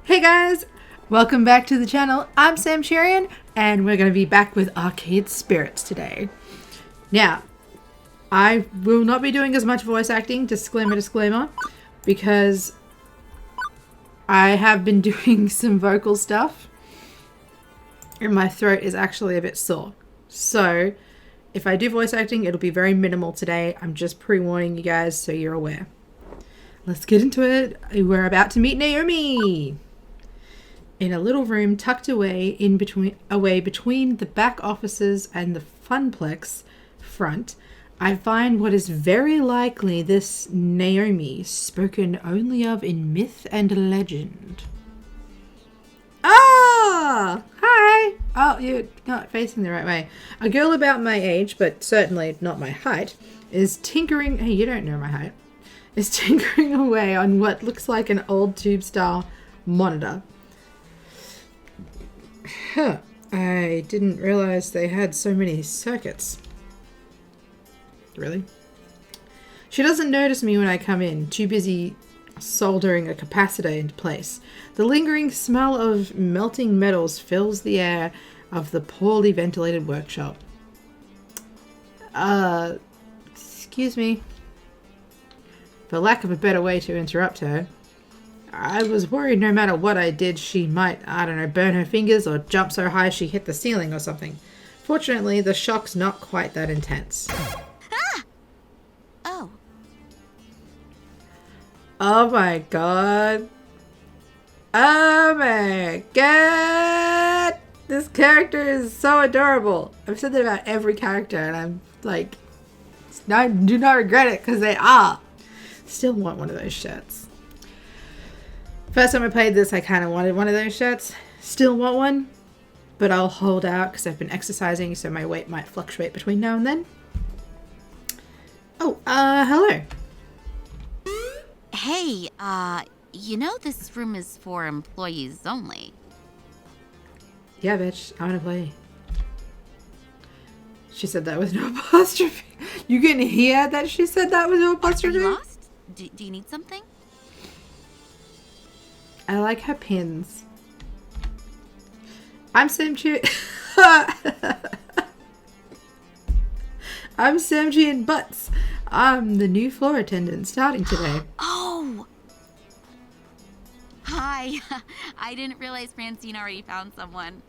Hey guys, welcome back to the channel. I'm Sam Sherian, and we're going to be back with Arcade Spirits today. Now, I will not be doing as much voice acting, disclaimer, because I have been doing some vocal stuff, and my throat is actually a bit sore. So, if I do voice acting, it'll be very minimal today. I'm just pre-warning you guys so you're aware. Let's get into it. We're about to meet Naomi. In a little room tucked away between the back offices and the funplex front, I find what is very likely this Naomi, spoken only of in myth and legend. Ah! Hi! Oh, you're not facing the right way. A girl about my age, but certainly not my height, is tinkering... Hey, you don't know my height. Is tinkering away on what looks like an old tube-style monitor. Huh. I didn't realize they had so many circuits. Really? She doesn't notice me when I come in, too busy soldering a capacitor into place. The lingering smell of melting metals fills the air of the poorly ventilated workshop. Excuse me. For lack of a better way to interrupt her, I was worried no matter what I did, she might, I don't know, burn her fingers or jump so high she hit the ceiling or something. Fortunately, the shock's not quite that intense. Ah! Oh. Oh my god. Oh my god! This character is so adorable. I've said that about every character and I'm like, I do not regret it because they are. Still want one of those shirts. First time I played this, I kind of wanted one of those shirts. Still want one, but I'll hold out because I've been exercising, so my weight might fluctuate between now and then. Oh, hello. Hey, you know this room is for employees only. Yeah, bitch, I want to play. She said that with no apostrophe. You can hear that she said that with no apostrophe? Are you lost? Do you need something? I like her pins. I'm Sam G. I'm Sam G and Butts. I'm the new floor attendant starting today. Oh! Hi. I didn't realize Francine already found someone.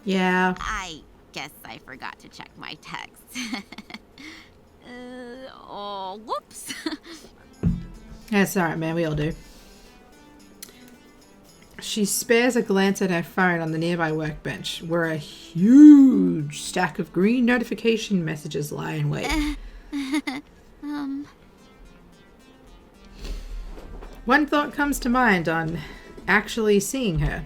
Yeah. I guess I forgot to check my text. Oh, whoops. That's alright, man. We all do. She spares a glance at her phone on the nearby workbench, where a huge stack of green notification messages lie in wait. One thought comes to mind on actually seeing her.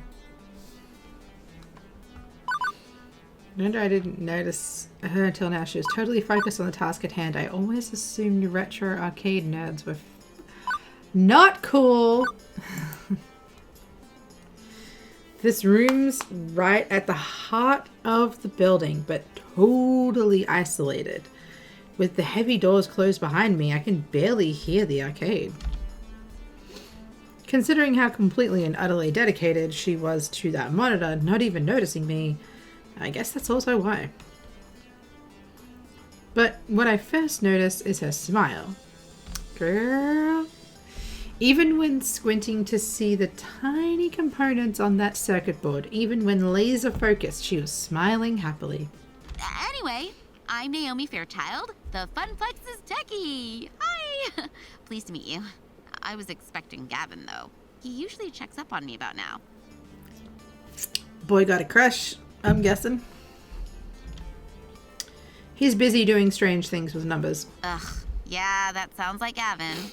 Remember, I didn't notice her until now. She was totally focused on the task at hand. I always assumed retro arcade nerds were not cool. This room's right at the heart of the building, but totally isolated. With the heavy doors closed behind me, I can barely hear the arcade. Considering how completely and utterly dedicated she was to that monitor, not even noticing me, I guess that's also why. But what I first notice is her smile. Girl. Even when squinting to see the tiny components on that circuit board, even when laser focused, she was smiling happily. Anyway, I'm Naomi Fairchild, the Funplex's techie. Hi! Pleased to meet you. I was expecting Gavin, though. He usually checks up on me about now. Boy got a crush, I'm guessing. He's busy doing strange things with numbers. Ugh, yeah, that sounds like Gavin.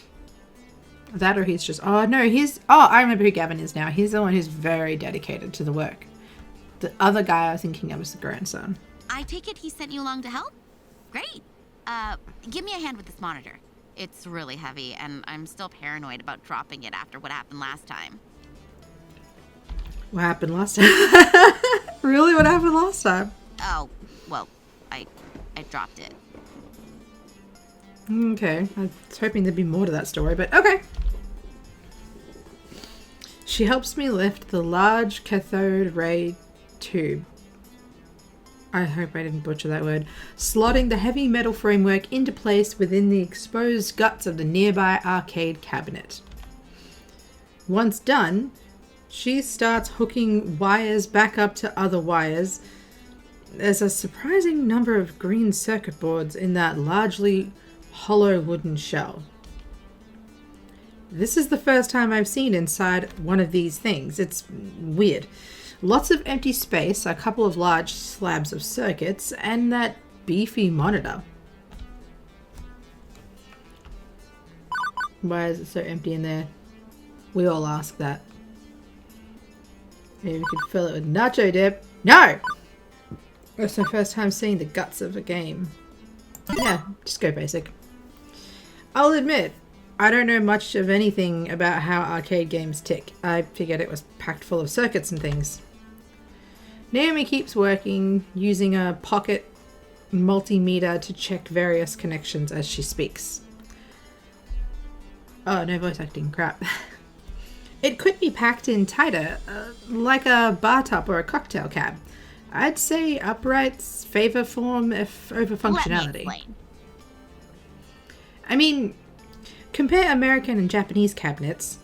That or he's just... Oh, no, he's... Oh, I remember who Gavin is now. He's the one who's very dedicated to the work. The other guy I was thinking of was the grandson. I take it he sent you along to help? Great. Give me a hand with this monitor. It's really heavy, and I'm still paranoid about dropping it after what happened last time. What happened last time? Really? What happened last time? Oh, well, I dropped it. Okay. I was hoping there'd be more to that story, but okay. She helps me lift the large cathode ray tube. I hope I didn't butcher that word. Slotting the heavy metal framework into place within the exposed guts of the nearby arcade cabinet. Once done, she starts hooking wires back up to other wires. There's a surprising number of green circuit boards in that largely hollow wooden shell. This is the first time I've seen inside one of these things. It's weird. Lots of empty space, a couple of large slabs of circuits, and that beefy monitor. Why is it so empty in there? We all ask that. Maybe we could fill it with nacho dip. No! It's my first time seeing the guts of a game. Yeah, just go basic. I'll admit, I don't know much of anything about how arcade games tick. I figured it was packed full of circuits and things. Naomi keeps working, using a pocket multimeter to check various connections as she speaks. Oh, no voice acting, crap. It could be packed in tighter, like a bar top or a cocktail cab. I'd say uprights favor form if over functionality. Let me explain. I mean, compare American and Japanese cabinets.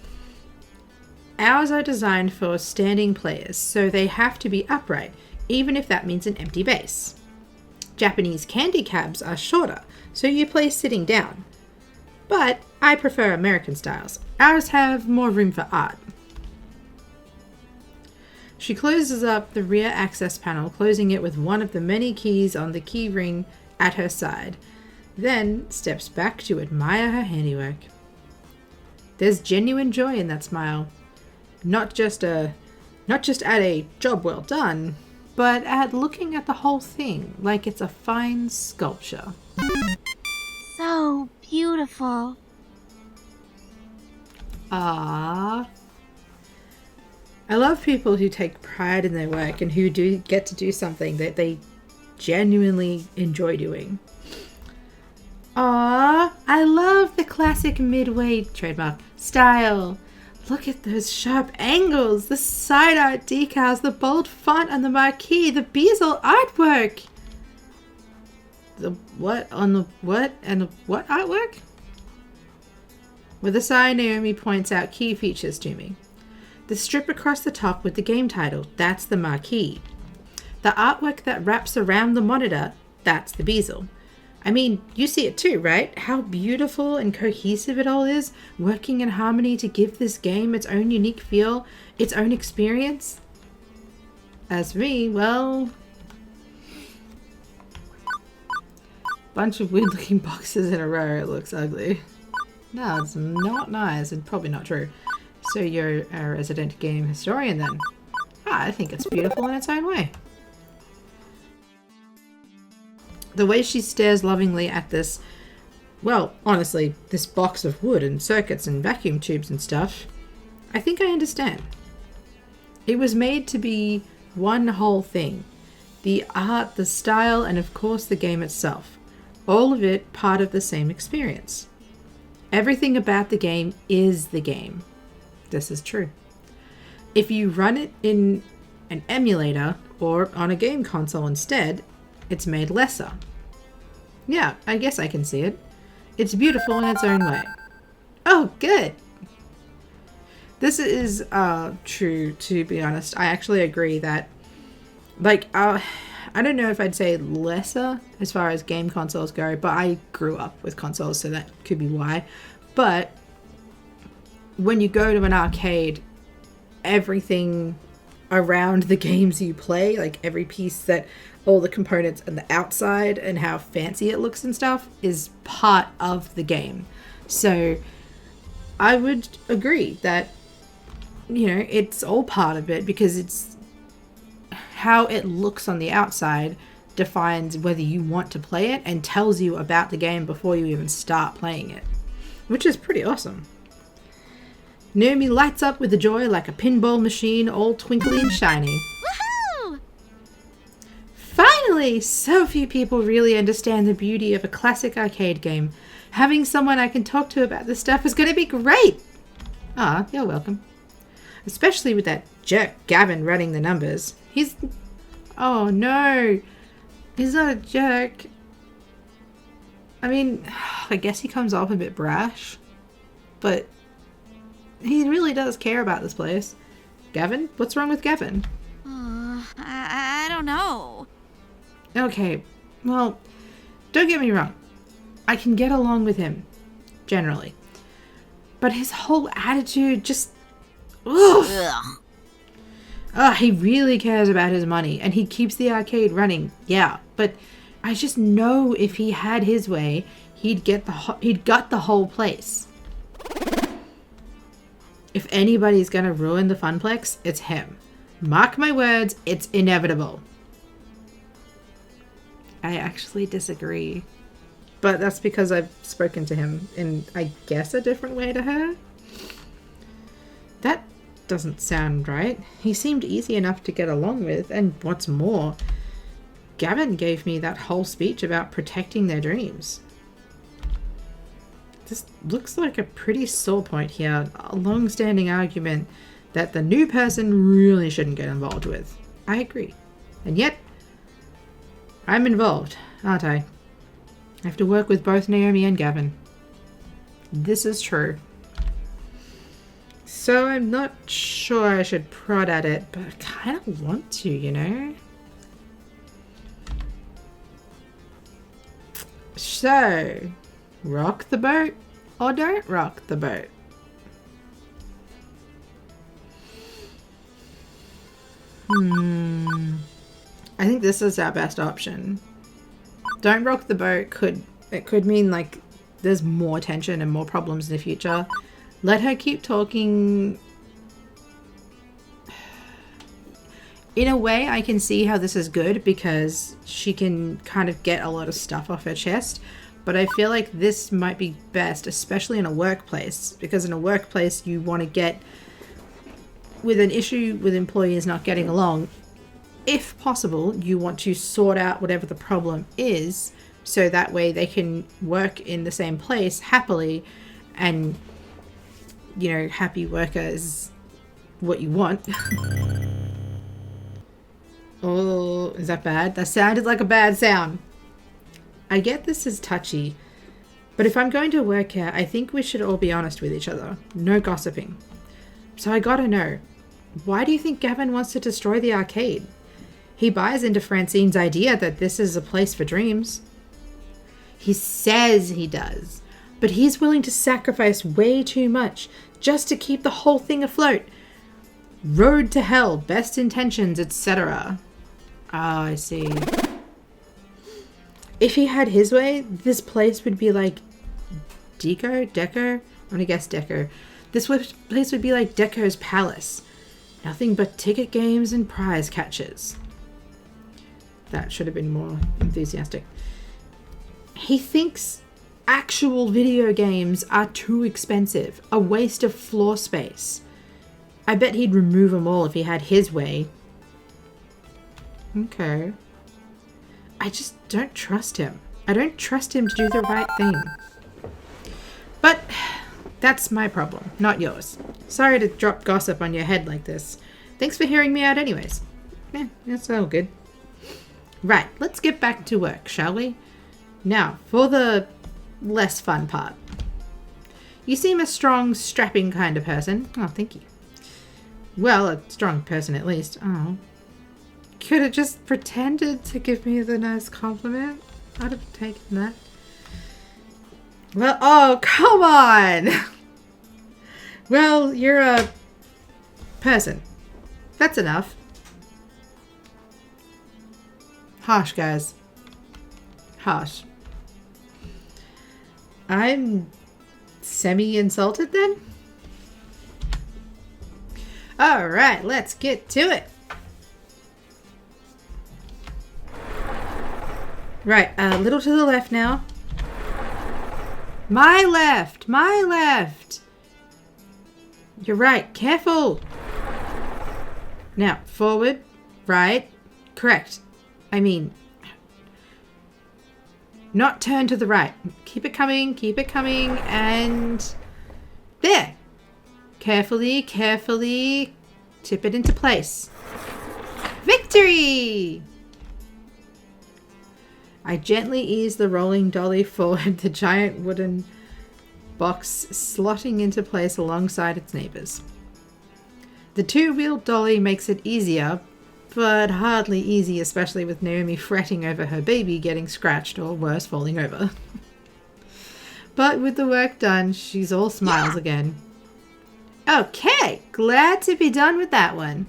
Ours are designed for standing players, so they have to be upright, even if that means an empty base. Japanese candy cabs are shorter, so you play sitting down. But I prefer American styles. Ours have more room for art. She closes up the rear access panel, closing it with one of the many keys on the key ring at her side, then steps back to admire her handiwork. There's genuine joy in that smile. Not just at a job well done, but at looking at the whole thing like it's a fine sculpture. So beautiful. Ah, I love people who take pride in their work and who do get to do something that they genuinely enjoy doing. Ah, I love the classic Midway trademark style. Look at those sharp angles, the side art decals, the bold font on the marquee, the bezel artwork. The what on the what and the what artwork? With a sigh, Naomi points out key features to me. The strip across the top with the game title, that's the marquee. The artwork that wraps around the monitor, that's the bezel. I mean, you see it too, right? How beautiful and cohesive it all is, working in harmony to give this game its own unique feel, its own experience. As for me, well, bunch of weird looking boxes in a row, it looks ugly. No, it's not nice and probably not true. So you're a resident game historian then? I think it's beautiful in its own way. The way she stares lovingly at this, well, honestly, this box of wood and circuits and vacuum tubes and stuff, I think I understand. It was made to be one whole thing. The art, the style, and of course the game itself. All of it part of the same experience. Everything about the game is the game. This is true. If you run it in an emulator or on a game console instead, it's made lesser. Yeah, I guess I can see it. It's beautiful in its own way. Oh, good. This is true, to be honest. I actually agree that, like, I don't know if I'd say lesser as far as game consoles go, but I grew up with consoles, so that could be why. But when you go to an arcade, everything around the games you play, like every piece that all the components and the outside and how fancy it looks and stuff is part of the game. So I would agree that, you know, it's all part of it because it's how it looks on the outside defines whether you want to play it and tells you about the game before you even start playing it, which is pretty awesome. Naomi lights up with the joy like a pinball machine, all twinkly and shiny. Woohoo! Finally! So few people really understand the beauty of a classic arcade game. Having someone I can talk to about this stuff is going to be great! Ah, you're welcome. Especially with that jerk Gavin running the numbers. Oh no, he's not a jerk. I mean, I guess he comes off a bit brash, but he really does care about this place. Gavin? What's wrong with Gavin? I don't know. Okay, well, don't get me wrong. I can get along with him, generally. But his whole attitude just... Ugh. He really cares about his money, and he keeps the arcade running. Yeah, but I just know if he had his way, he'd gut the whole place. If anybody's gonna ruin the Funplex, it's him. Mark my words, it's inevitable. I actually disagree. But that's because I've spoken to him in, I guess, a different way to her. That doesn't sound right. He seemed easy enough to get along with, and what's more, Gavin gave me that whole speech about protecting their dreams. This looks like a pretty sore point here, a long-standing argument that the new person really shouldn't get involved with. I agree. And yet, I'm involved, aren't I? I have to work with both Naomi and Gavin. This is true. So I'm not sure I should prod at it, but I kind of want to, you know? So, rock the boat or don't rock the boat? I think this is our best option. Don't rock the boat could mean like there's more tension and more problems in the future. Let her keep talking. In a way, I can see how this is good because she can kind of get a lot of stuff off her chest. But I feel like this might be best, especially in a workplace, because in a workplace you want to get with an issue with employees not getting along. If possible, you want to sort out whatever the problem is so that way they can work in the same place happily, and, you know, happy worker is what you want. Oh, is that bad? That sounded like a bad sound. I get this is touchy, but if I'm going to work here, I think we should all be honest with each other. No gossiping. So I gotta know, why do you think Gavin wants to destroy the arcade? He buys into Francine's idea that this is a place for dreams. He says he does, but he's willing to sacrifice way too much just to keep the whole thing afloat. Road to hell, best intentions, etc. Ah, I see. If he had his way, this place would be like Deco? I'm gonna guess Deco. This place would be like Deco's palace. Nothing but ticket games and prize catches. That should have been more enthusiastic. He thinks actual video games are too expensive, a waste of floor space. I bet he'd remove them all if he had his way. Okay. I just don't trust him. I don't trust him to do the right thing. But that's my problem, not yours. Sorry to drop gossip on your head like this. Thanks for hearing me out anyways. Yeah, that's all good. Right, let's get back to work, shall we? Now, for the less fun part. You seem a strong, strapping kind of person. Oh, thank you. Well, a strong person at least. Oh. Could have just pretended to give me the nice compliment. I'd have taken that. Well, oh, come on! Well, you're a person. That's enough. Harsh, guys. Harsh. I'm semi-insulted then? Alright, let's get to it. Right, a little to the left now. My left! My left! You're right, careful! Now, forward, right, correct. I mean, not turn to the right. Keep it coming, and there. Carefully, carefully, Tip it into place. Victory! I gently ease the rolling dolly forward, the giant wooden box slotting into place alongside its neighbors. The two-wheeled dolly makes it easier, but hardly easy, especially with Naomi fretting over her baby getting scratched or worse, falling over. But with the work done, she's all smiles again. Okay, glad to be done with that one.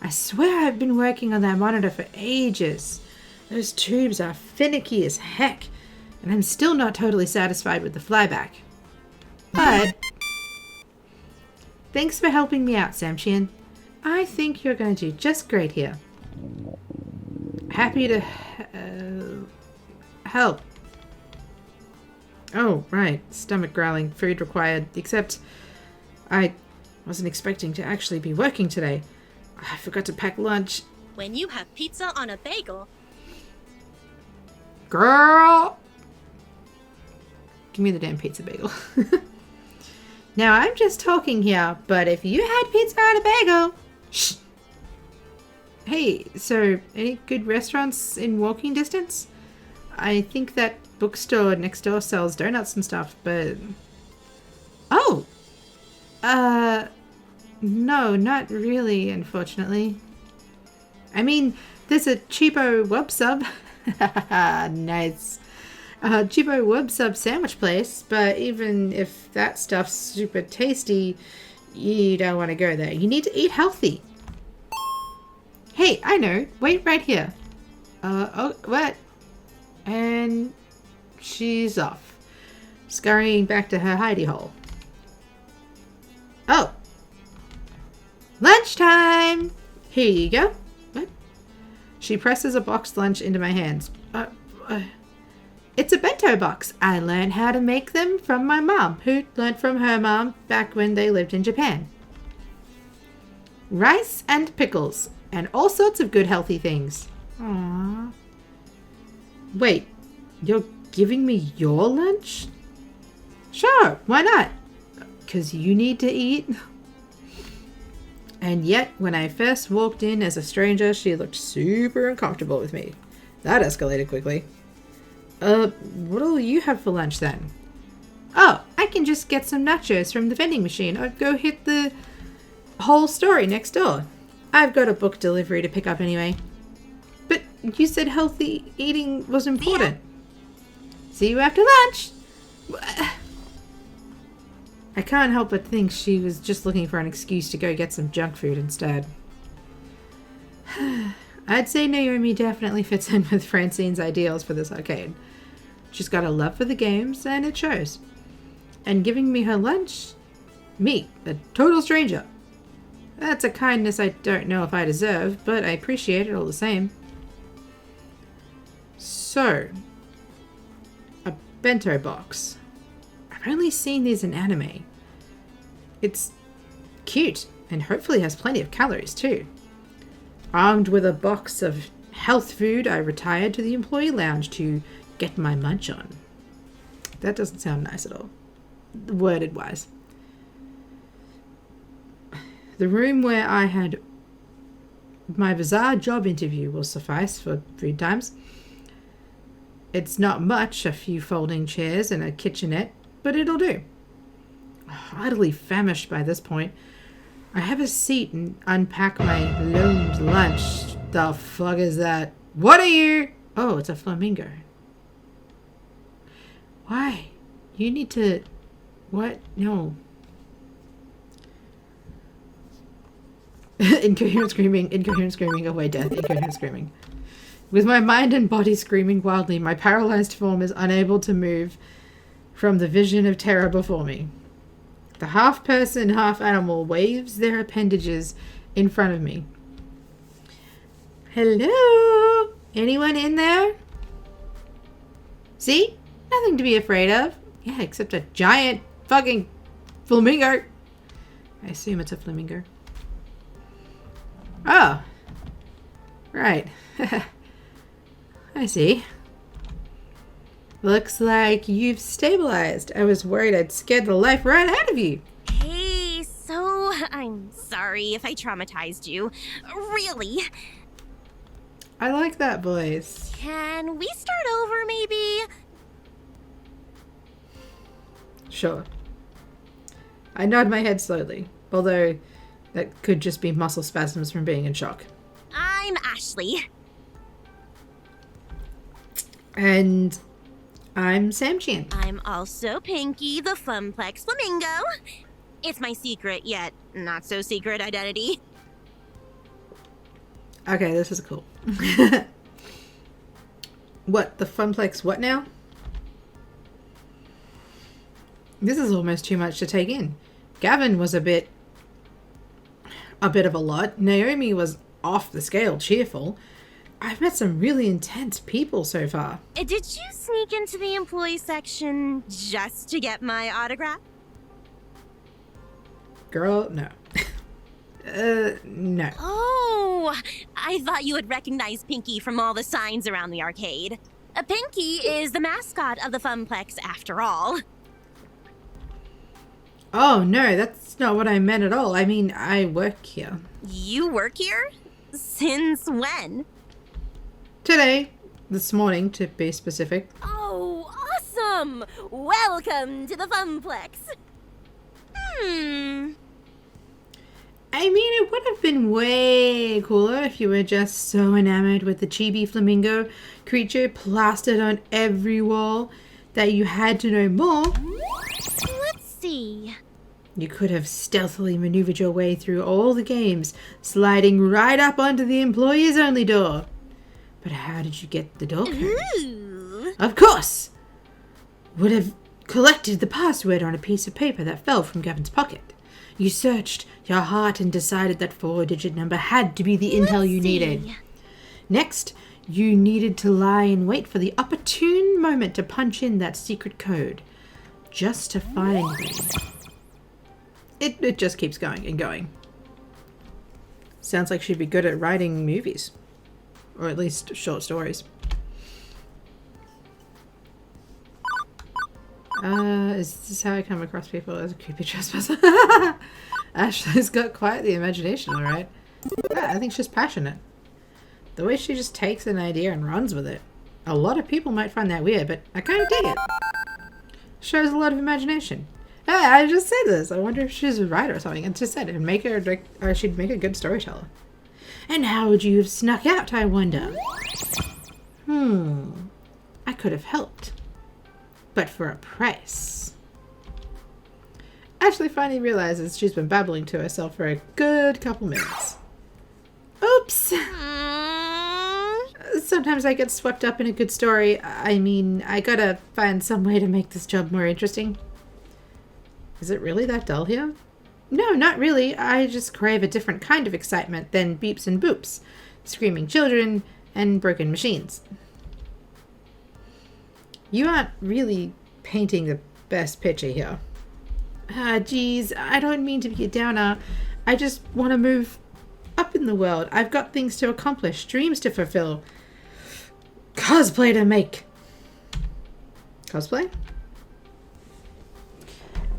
I swear I've been working on that monitor for ages. Those tubes are finicky as heck, and I'm still not totally satisfied with the flyback. But thanks for helping me out, Samchian. I think you're going to do just great here. Happy to help. Oh, right. Stomach growling. Food required. Except I wasn't expecting to actually be working today. I forgot to pack lunch. When you have pizza on a bagel. Girl! Give me the damn pizza bagel. Now, I'm just talking here, but if you had pizza on a bagel... Shh! Hey, so any good restaurants in walking distance? I think that bookstore next door sells donuts and stuff, but... Oh! No, not really, unfortunately. I mean, there's a cheapo wub sub. Nice. Cheapo wub sub sandwich place, but even if that stuff's super tasty, you don't want to go there. You need to eat healthy. Hey, I know. Wait right here. Oh, what? And she's off, scurrying back to her hidey hole. Oh. Lunchtime! Here you go. What? She presses a boxed lunch into my hands. It's a bento box. I learned how to make them from my mom, who learned from her mom back when they lived in Japan. Rice and pickles, and all sorts of good healthy things. Aww. Wait, you're giving me your lunch? Sure, why not? 'Cause you need to eat. And yet, when I first walked in as a stranger, she looked super uncomfortable with me. That escalated quickly. What'll you have for lunch then? Oh, I can just get some nachos from the vending machine or go hit the whole story next door. I've got a book delivery to pick up anyway. But you said healthy eating was important. See you after lunch. I can't help but think she was just looking for an excuse to go get some junk food instead. I'd say Naomi definitely fits in with Francine's ideals for this arcade. She's got a love for the games, and it shows. And giving me her lunch? Me, a total stranger. That's a kindness I don't know if I deserve, but I appreciate it all the same. So, a bento box. I've only seen these in anime. It's cute, and hopefully has plenty of calories too. Armed with a box of health food, I retired to the employee lounge to get my munch on. That doesn't sound nice at all, worded wise. The room where I had my bizarre job interview will suffice for food times. It's not much, a few folding chairs and a kitchenette, but it'll do. Heartily famished by this point, I have a seat and unpack my loaned lunch. The fuck is that? What are you? Oh, it's a flamingo. Why? You need to... What? No. Incoherent screaming, away death, incoherent screaming. With my mind and body screaming wildly, my paralyzed form is unable to move from the vision of terror before me. The half-person, half-animal waves their appendages in front of me. Hello? Anyone in there? See? Nothing to be afraid of. Yeah, except a giant fucking flamingo. I assume it's a flamingo. Oh. Right. I see. Looks like you've stabilized. I was worried I'd scared the life right out of you. Hey, so I'm sorry sorry if I traumatized you. Really. I like that voice. Can we start over, maybe? Sure. I nod my head slowly, although that could just be muscle spasms from being in shock. I'm Ashley. And I'm Samchian. I'm also Pinky, the Funplex Flamingo. It's my secret, yet not so secret identity. Okay, this is cool. What, the Funplex what now? This is almost too much to take in. Gavin was a bit of a lot. Naomi was off the scale cheerful. I've met some really intense people so far. Did you sneak into the employee section just to get my autograph? Girl, no. No. Oh, I thought you would recognize Pinky from all the signs around the arcade. Pinky is the mascot of the Funplex after all. Oh, no, that's not what I meant at all. I mean, I work here. You work here? Since when? Today. This morning, to be specific. Oh, awesome! Welcome to the Funplex. I mean, it would have been way cooler if you were just so enamored with the chibi flamingo creature plastered on every wall that you had to know more. Let's see. You could have stealthily maneuvered your way through all the games, sliding right up onto the employees only door. But how did you get the door code? Ooh. Of course! Would have collected the password on a piece of paper that fell from Gavin's pocket. You searched your heart and decided that 4-digit number had to be the intel you needed. Next, you needed to lie and wait for the opportune moment to punch in that secret code. Just to find me. It just keeps going and going. Sounds like she'd be good at writing movies. Or at least short stories. Is this how I come across people as a creepy trespasser? Ashley's got quite the imagination, alright. Yeah, I think she's passionate. The way she just takes an idea and runs with it. A lot of people might find that weird, but I kind of dig it. Shows a lot of imagination. Hey, I just said this. I wonder if she's a writer or something. And just said it. And make her, or she'd make a good storyteller. And how would you have snuck out, I wonder? I could have helped. But for a price. Ashley finally realizes she's been babbling to herself for a good couple minutes. Oops. Sometimes I get swept up in a good story. I mean, I gotta find some way to make this job more interesting. Is it really that dull here? No, not really. I just crave a different kind of excitement than beeps and boops, screaming children, and broken machines. You aren't really painting the best picture here. Geez, I don't mean to be a downer. I just want to move up in the world. I've got things to accomplish, dreams to fulfill, cosplay to make. Cosplay?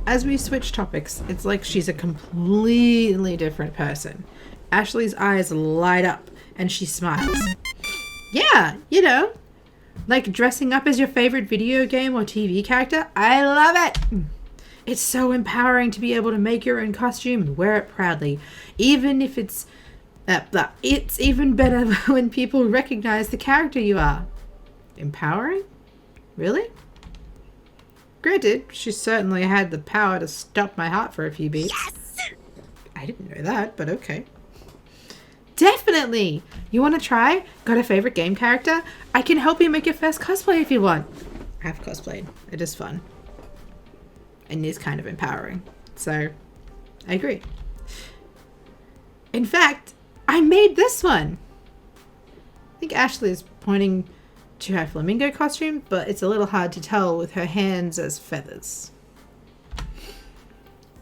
As we switch topics, it's like she's a completely different person. Ashley's eyes light up and she smiles. Yeah, you know, like dressing up as your favorite video game or TV character. I love it. It's so empowering to be able to make your own costume and wear it proudly. Even if it's even better when people recognize the character you are. Empowering? Really? Granted, she certainly had the power to stop my heart for a few beats. Yes! I didn't know that, but okay. Definitely! You want to try? Got a favorite game character? I can help you make your first cosplay if you want. I have cosplayed. It is fun. And is kind of empowering. So, I agree. In fact, I made this one! I think Ashley is pointing to her flamingo costume, but it's a little hard to tell with her hands as feathers.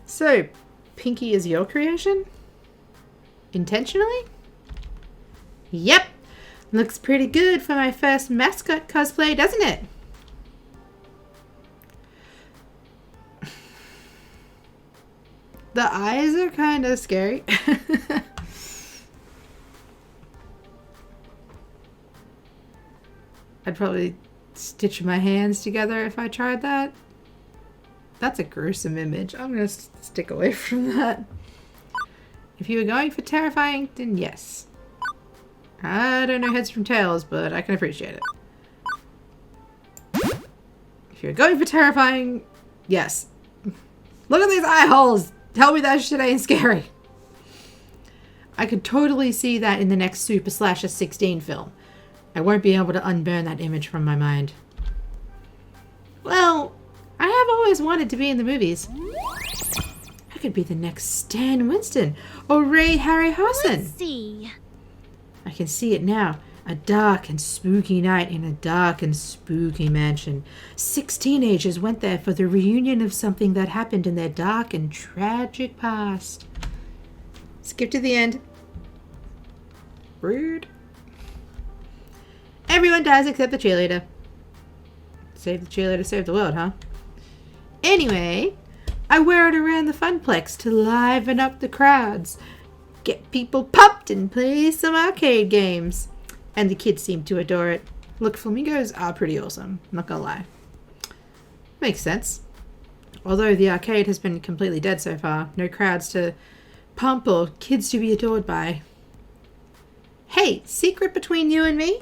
So, Pinky is your creation? Intentionally? Yep! Looks pretty good for my first mascot cosplay, doesn't it? The eyes are kind of scary. I'd probably stitch my hands together if I tried that. That's a gruesome image. I'm going to stick away from that. If you were going for terrifying, then yes. I don't know heads from tails, but I can appreciate it. If you're going for terrifying, yes. Look at these eye holes! Tell me that shit ain't scary. I could totally see that in the next Super Slasher 16 film. I won't be able to unburn that image from my mind. Well, I have always wanted to be in the movies. I could be the next Stan Winston or Ray Harryhausen. Let's see. I can see it now. A dark and spooky night in a dark and spooky mansion. 6 teenagers went there for the reunion of something that happened in their dark and tragic past. Skip to the end. Rude. Everyone dies except the cheerleader. Save the cheerleader, save the world, huh? Anyway, I wear it around the funplex to liven up the crowds. Get people pumped and play some arcade games. And the kids seem to adore it. Look, flamingos are pretty awesome. Not gonna lie. Makes sense. Although the arcade has been completely dead so far. No crowds to pump or kids to be adored by. Hey, secret between you and me?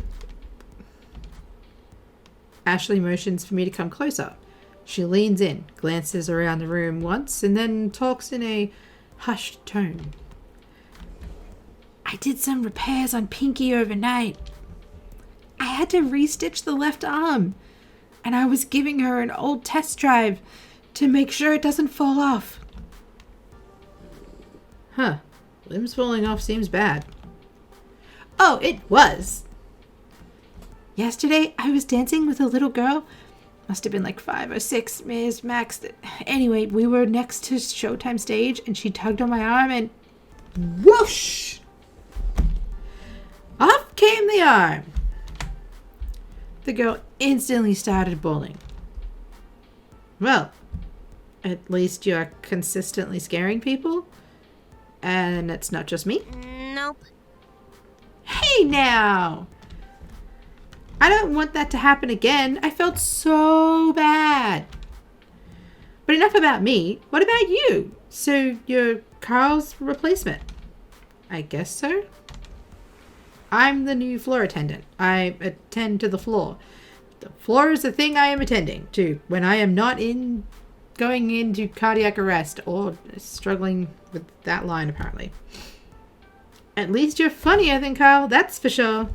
Ashley motions for me to come closer. She leans in, glances around the room once, and then talks in a hushed tone. I did some repairs on Pinky overnight. I had to restitch the left arm, and I was giving her an old test drive to make sure it doesn't fall off. Huh. Limbs falling off seems bad. Oh, it was. Yesterday, I was dancing with a little girl. Must have been like 5 or 6, maybe max. Anyway, we were next to Showtime stage, and she tugged on my arm, and whoosh! Off came the arm. The girl instantly started bawling. Well, at least you're consistently scaring people. And it's not just me. Nope. Hey now! I don't want that to happen again. I felt so bad. But enough about me. What about you? So you're Carl's replacement? I guess so. I'm the new floor attendant. I attend to the floor. The floor is the thing I am attending to when I am not going into cardiac arrest or struggling with that line, apparently. At least you're funnier than Carl, that's for sure.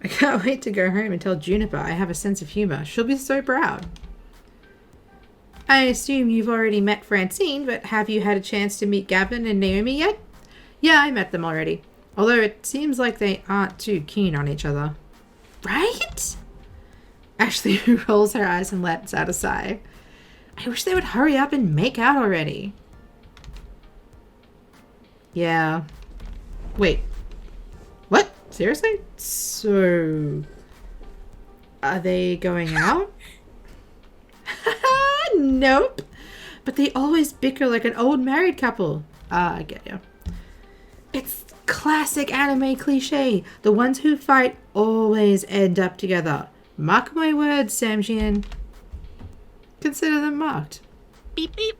I can't wait to go home and tell Juniper I have a sense of humor. She'll be so proud. I assume you've already met Francine, but have you had a chance to meet Gavin and Naomi yet? Yeah, I met them already. Although it seems like they aren't too keen on each other. Right? Ashley rolls her eyes and lets out a sigh. I wish they would hurry up and make out already. Yeah. Wait. What? Seriously? So... are they going out? Nope. But they always bicker like an old married couple. I get you. It's classic anime cliche. The ones who fight always end up together. Mark my words, Samjian. Consider them marked. Beep beep.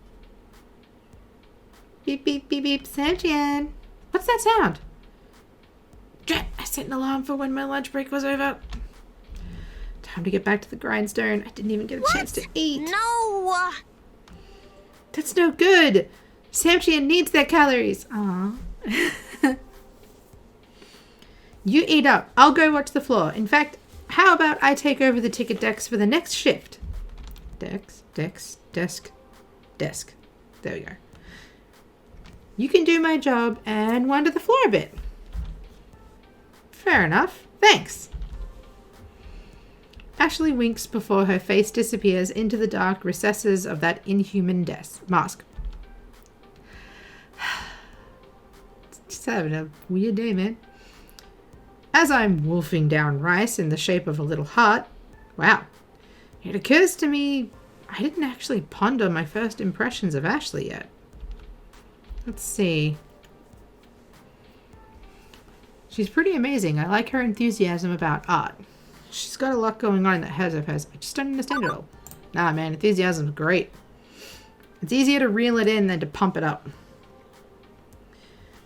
Beep beep beep beep. Samjian. What's that sound? Drat, I set an alarm for when my lunch break was over. Time to get back to the grindstone. I didn't even get a chance to eat. No! That's no good. Samjian needs their calories. Aww. You eat up. I'll go watch the floor. In fact, how about I take over the ticket desk for the next shift? Desk. There we go. You can do my job and wander the floor a bit. Fair enough. Thanks. Ashley winks before her face disappears into the dark recesses of that inhuman mask. Just having a weird day, man. As I'm wolfing down rice in the shape of a little heart, wow, it occurs to me I didn't actually ponder my first impressions of Ashley yet. Let's see. She's pretty amazing. I like her enthusiasm about art. She's got a lot going on in that head of hers. I just don't understand it all. Nah, man, enthusiasm's great. It's easier to reel it in than to pump it up.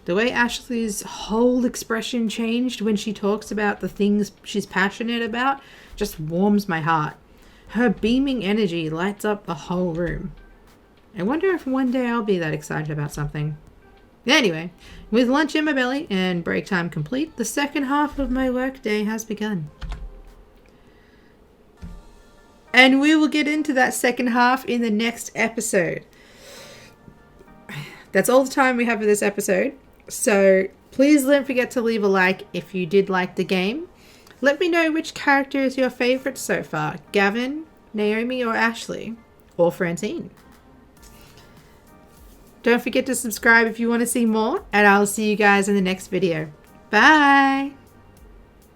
The way Ashley's whole expression changed when she talks about the things she's passionate about just warms my heart. Her beaming energy lights up the whole room. I wonder if one day I'll be that excited about something. Anyway, with lunch in my belly and break time complete, the second half of my workday has begun. And we will get into that second half in the next episode. That's all the time we have for this episode. So please don't forget to leave a like if you did like the game. Let me know which character is your favorite so far. Gavin, Naomi, or Ashley, or Francine. Don't forget to subscribe if you want to see more, and I'll see you guys in the next video. Bye!